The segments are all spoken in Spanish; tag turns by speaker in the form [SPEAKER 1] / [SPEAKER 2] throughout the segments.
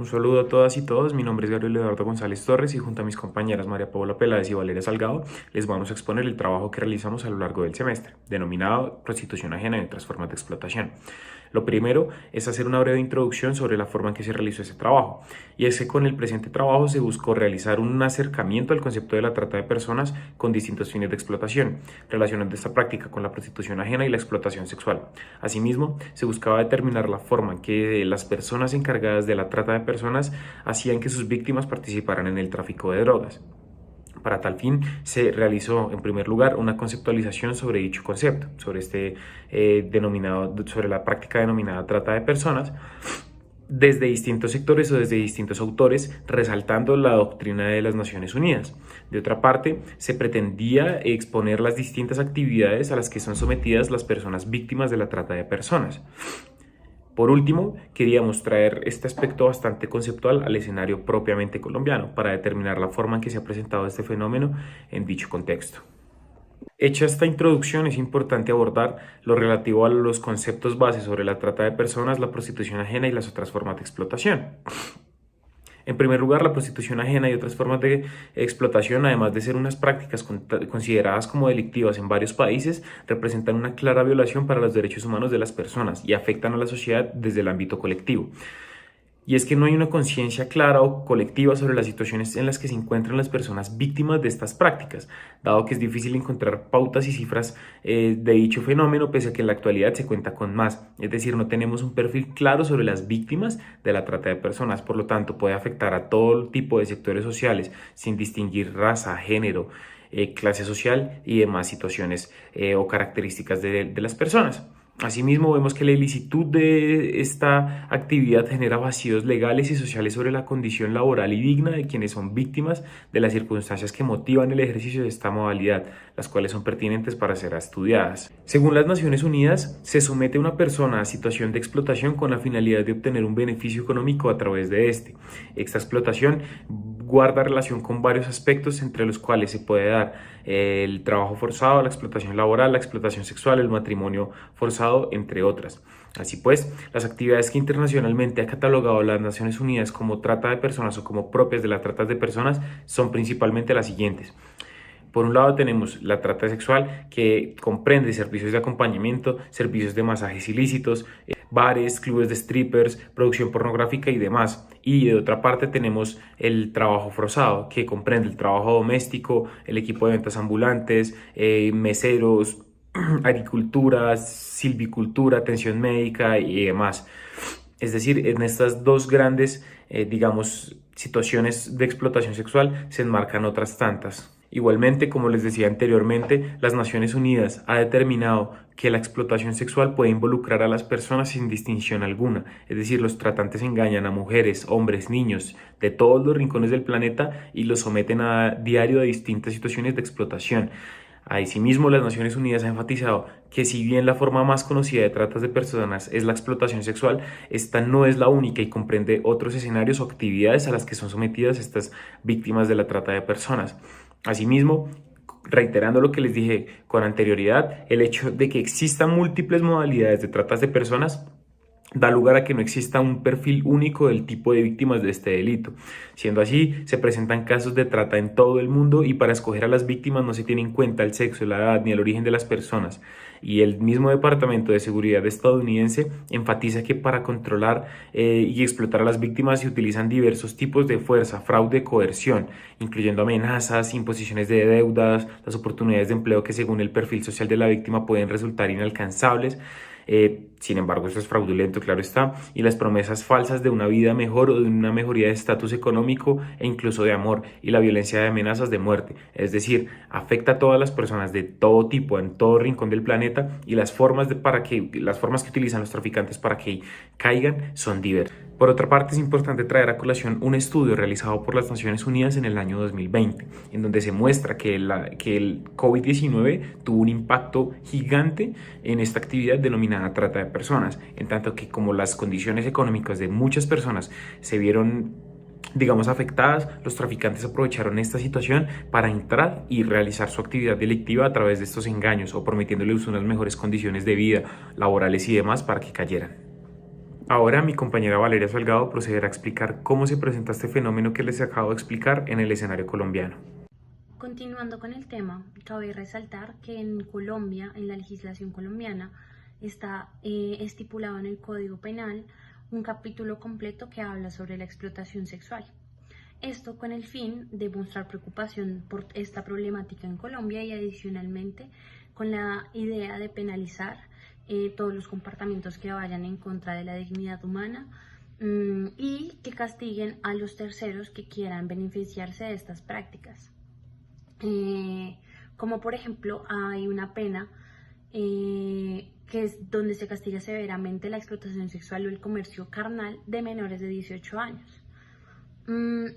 [SPEAKER 1] Un saludo a todas y todos, mi nombre es Gabriel Eduardo González Torres y junto a mis compañeras María Paula Peláez y Valeria Salgado les vamos a exponer el trabajo que realizamos a lo largo del semestre, denominado Prostitución ajena y otras formas de explotación. Lo primero es hacer una breve introducción sobre la forma en que se realizó ese trabajo, y es que con el presente trabajo se buscó realizar un acercamiento al concepto de la trata de personas con distintos fines de explotación, relacionando esta práctica con la prostitución ajena y la explotación sexual. Asimismo, se buscaba determinar la forma en que las personas encargadas de la trata de personas hacían que sus víctimas participaran en el tráfico de drogas. Para tal fin, se realizó en primer lugar una conceptualización sobre dicho concepto, sobre sobre la práctica denominada trata de personas, desde distintos sectores o desde distintos autores, resaltando la doctrina de las Naciones Unidas. De otra parte, se pretendía exponer las distintas actividades a las que son sometidas las personas víctimas de la trata de personas. Por último, queríamos traer este aspecto bastante conceptual al escenario propiamente colombiano para determinar la forma en que se ha presentado este fenómeno en dicho contexto. Hecha esta introducción, es importante abordar lo relativo a los conceptos base sobre la trata de personas, la prostitución ajena y las otras formas de explotación. En primer lugar, la prostitución ajena y otras formas de explotación, además de ser unas prácticas consideradas como delictivas en varios países, representan una clara violación para los derechos humanos de las personas y afectan a la sociedad desde el ámbito colectivo. Y es que no hay una conciencia clara o colectiva sobre las situaciones en las que se encuentran las personas víctimas de estas prácticas, dado que es difícil encontrar pautas y cifras de dicho fenómeno, pese a que en la actualidad se cuenta con más. Es decir, no tenemos un perfil claro sobre las víctimas de la trata de personas, por lo tanto puede afectar a todo tipo de sectores sociales, sin distinguir raza, género, clase social y demás situaciones o características de las personas. Asimismo, vemos que la ilicitud de esta actividad genera vacíos legales y sociales sobre la condición laboral y digna de quienes son víctimas de las circunstancias que motivan el ejercicio de esta modalidad, las cuales son pertinentes para ser estudiadas. Según las Naciones Unidas, se somete a una persona a situación de explotación con la finalidad de obtener un beneficio económico a través de este. Esta explotación guarda relación con varios aspectos, entre los cuales se puede dar el trabajo forzado, la explotación laboral, la explotación sexual, el matrimonio forzado, entre otras. Así pues, las actividades que internacionalmente ha catalogado las Naciones Unidas como trata de personas o como propias de la trata de personas son principalmente las siguientes. Por un lado tenemos la trata sexual, que comprende servicios de acompañamiento, servicios de masajes ilícitos, bares, clubes de strippers, producción pornográfica y demás. Y de otra parte tenemos el trabajo forzado, que comprende el trabajo doméstico, el equipo de ventas ambulantes, meseros, agricultura, silvicultura, atención médica y demás. Es decir, en estas dos grandes, situaciones de explotación sexual se enmarcan otras tantas. Igualmente, como les decía anteriormente, las Naciones Unidas ha determinado que la explotación sexual puede involucrar a las personas sin distinción alguna, es decir, los tratantes engañan a mujeres, hombres, niños de todos los rincones del planeta y los someten a diario a distintas situaciones de explotación. Asimismo, las Naciones Unidas ha enfatizado que si bien la forma más conocida de tratas de personas es la explotación sexual, esta no es la única y comprende otros escenarios o actividades a las que son sometidas estas víctimas de la trata de personas. Asimismo, reiterando lo que les dije con anterioridad, el hecho de que existan múltiples modalidades de tratas de personas da lugar a que no exista un perfil único del tipo de víctimas de este delito. Siendo así, se presentan casos de trata en todo el mundo y para escoger a las víctimas no se tiene en cuenta el sexo, la edad ni el origen de las personas. Y el mismo Departamento de Seguridad estadounidense enfatiza que para controlar y explotar a las víctimas se utilizan diversos tipos de fuerza, fraude, coerción, incluyendo amenazas, imposiciones de deudas, las oportunidades de empleo que según el perfil social de la víctima pueden resultar inalcanzables. Sin embargo, esto es fraudulento, claro está, y las promesas falsas de una vida mejor o de una mejoría de estatus económico e incluso de amor, y la violencia de amenazas de muerte. Es decir, afecta a todas las personas de todo tipo, en todo rincón del planeta, y las formas que utilizan los traficantes para que caigan son diversas. Por otra parte, es importante traer a colación un estudio realizado por las Naciones Unidas en el año 2020, en donde se muestra que el COVID-19 tuvo un impacto gigante en esta actividad denominada trata de personas, en tanto que como las condiciones económicas de muchas personas se vieron afectadas, los traficantes aprovecharon esta situación para entrar y realizar su actividad delictiva a través de estos engaños o prometiéndoles unas mejores condiciones de vida, laborales y demás para que cayeran. Ahora mi compañera Valeria Salgado procederá a explicar cómo se presenta este fenómeno que les acabo de explicar en el escenario colombiano.
[SPEAKER 2] Continuando con el tema, cabe resaltar que en Colombia, en la legislación colombiana, está estipulado en el Código Penal un capítulo completo que habla sobre la explotación sexual. Esto con el fin de mostrar preocupación por esta problemática en Colombia y adicionalmente con la idea de penalizar todos los comportamientos que vayan en contra de la dignidad humana y que castiguen a los terceros que quieran beneficiarse de estas prácticas. Como por ejemplo hay una pena que es donde se castiga severamente la explotación sexual o el comercio carnal de menores de 18 años.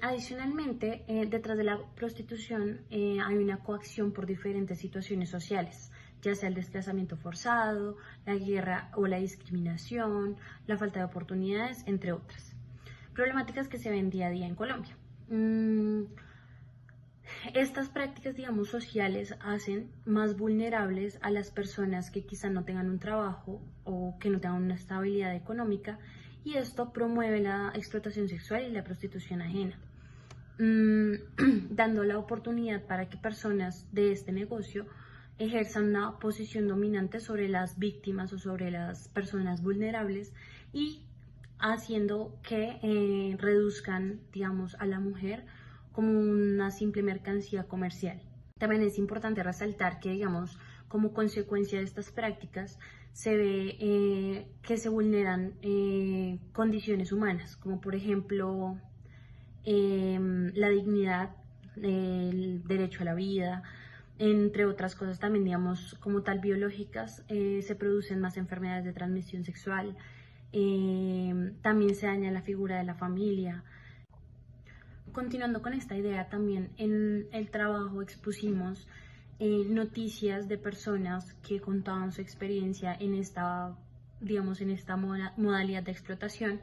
[SPEAKER 2] Adicionalmente, detrás de la prostitución hay una coacción por diferentes situaciones sociales, ya sea el desplazamiento forzado, la guerra o la discriminación, la falta de oportunidades, entre otras. Problemáticas que se ven día a día en Colombia. Estas prácticas, digamos, sociales hacen más vulnerables a las personas que quizá no tengan un trabajo o que no tengan una estabilidad económica y esto promueve la explotación sexual y la prostitución ajena, dando la oportunidad para que personas de este negocio ejerzan una posición dominante sobre las víctimas o sobre las personas vulnerables y haciendo que reduzcan, digamos, a la mujer como una simple mercancía comercial. También es importante resaltar que, digamos, como consecuencia de estas prácticas, se ve que se vulneran condiciones humanas, como por ejemplo la dignidad, el derecho a la vida, entre otras cosas también, digamos, como tal biológicas, se producen más enfermedades de transmisión sexual, también se daña la figura de la familia. Continuando con esta idea, también en el trabajo expusimos noticias de personas que contaban su experiencia en esta, digamos, en esta modalidad de explotación,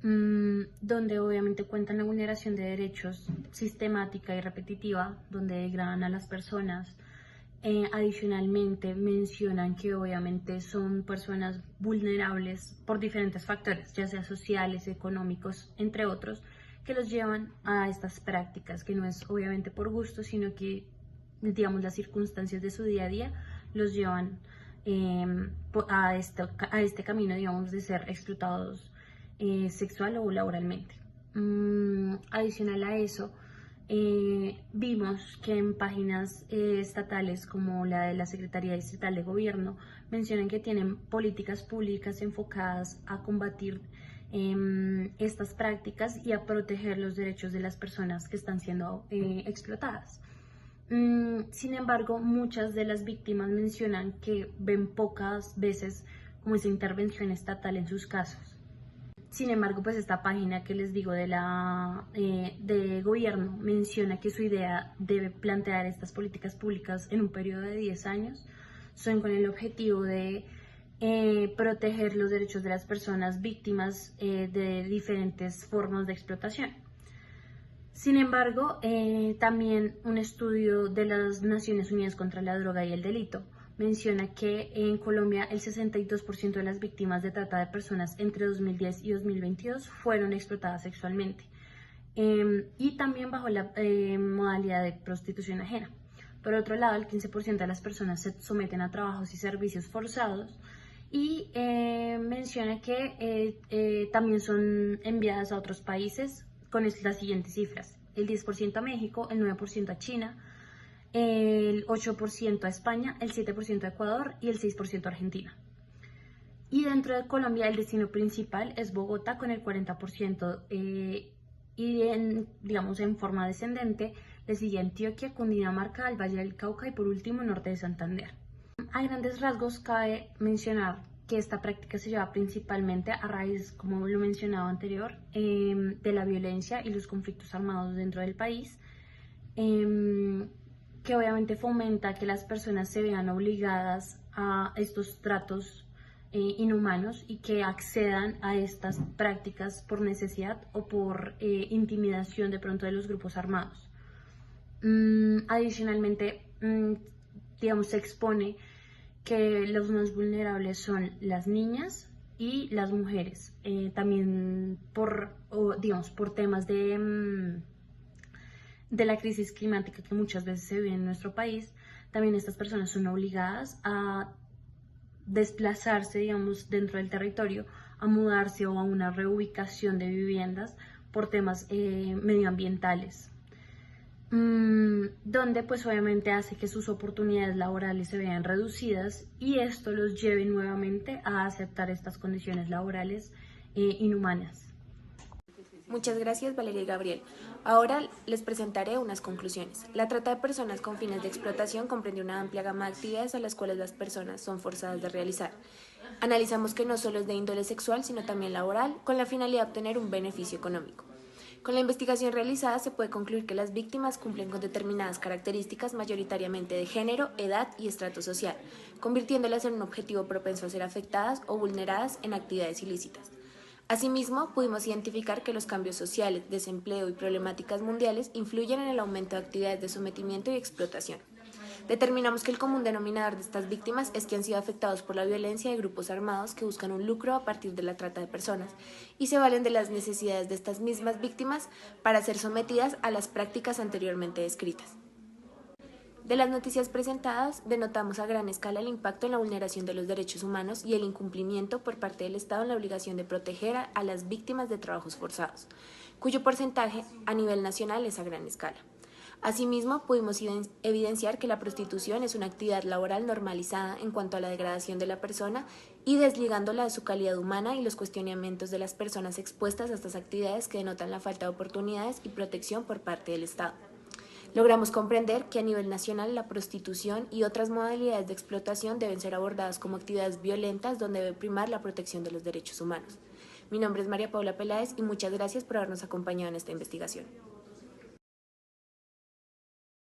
[SPEAKER 2] donde obviamente cuentan la vulneración de derechos sistemática y repetitiva, donde degradan a las personas. Adicionalmente mencionan que obviamente son personas vulnerables por diferentes factores, ya sea sociales, económicos, entre otros, que los llevan a estas prácticas, que no es obviamente por gusto, sino que, digamos, las circunstancias de su día a día los llevan a este camino, digamos, de ser explotados sexual o laboralmente. Adicional a eso, vimos que en páginas estatales como la de la Secretaría Distrital de Gobierno mencionan que tienen políticas públicas enfocadas a combatir estas prácticas y a proteger los derechos de las personas que están siendo explotadas. Sin embargo, muchas de las víctimas mencionan que ven pocas veces como esa intervención estatal en sus casos. Sin embargo, pues esta página que les digo de gobierno menciona que su idea debe plantear estas políticas públicas en un periodo de 10 años, son con el objetivo de proteger los derechos de las personas víctimas de diferentes formas de explotación. Sin embargo, también un estudio de las Naciones Unidas contra la Droga y el Delito menciona que en Colombia el 62% de las víctimas de trata de personas entre 2010 y 2022 fueron explotadas sexualmente y también bajo la modalidad de prostitución ajena. Por otro lado, el 15% de las personas se someten a trabajos y servicios forzados y menciona que también son enviadas a otros países con las siguientes cifras: el 10% a México, el 9% a China, el 8% a España, el 7% a Ecuador y el 6% a Argentina. Y dentro de Colombia el destino principal es Bogotá con el 40% y digamos en forma descendente le sigue Antioquia, Cundinamarca, el Valle del Cauca y por último norte de Santander. A grandes rasgos cabe mencionar que esta práctica se lleva principalmente a raíz, como lo mencionaba anterior, de la violencia y los conflictos armados dentro del país, que obviamente fomenta que las personas se vean obligadas a estos tratos inhumanos y que accedan a estas prácticas por necesidad o por intimidación de pronto de los grupos armados. Adicionalmente, digamos, se expone que los más vulnerables son las niñas, y las mujeres. También digamos, por temas de la crisis climática que muchas veces se vive en nuestro país, también estas personas son obligadas a desplazarse, digamos, dentro del territorio, a mudarse o a una reubicación de viviendas por temas medioambientales, donde pues obviamente hace que sus oportunidades laborales se vean reducidas y esto los lleve nuevamente a aceptar estas condiciones laborales inhumanas.
[SPEAKER 3] Muchas gracias, Valeria y Gabriel. Ahora les presentaré unas conclusiones. La trata de personas con fines de explotación comprende una amplia gama de actividades a las cuales las personas son forzadas de realizar. Analizamos que no solo es de índole sexual, sino también laboral, con la finalidad de obtener un beneficio económico. Con la investigación realizada se puede concluir que las víctimas cumplen con determinadas características mayoritariamente de género, edad y estrato social, convirtiéndolas en un objetivo propenso a ser afectadas o vulneradas en actividades ilícitas. Asimismo, pudimos identificar que los cambios sociales, desempleo y problemáticas mundiales influyen en el aumento de actividades de sometimiento y explotación. Determinamos que el común denominador de estas víctimas es que han sido afectados por la violencia de grupos armados que buscan un lucro a partir de la trata de personas y se valen de las necesidades de estas mismas víctimas para ser sometidas a las prácticas anteriormente descritas. De las noticias presentadas, denotamos a gran escala el impacto en la vulneración de los derechos humanos y el incumplimiento por parte del Estado en la obligación de proteger a las víctimas de trabajos forzados, cuyo porcentaje a nivel nacional es a gran escala. Asimismo, pudimos evidenciar que la prostitución es una actividad laboral normalizada en cuanto a la degradación de la persona y desligándola de su calidad humana y los cuestionamientos de las personas expuestas a estas actividades que denotan la falta de oportunidades y protección por parte del Estado. Logramos comprender que a nivel nacional la prostitución y otras modalidades de explotación deben ser abordadas como actividades violentas donde debe primar la protección de los derechos humanos. Mi nombre es María Paula Peláez y muchas gracias por habernos acompañado en esta investigación.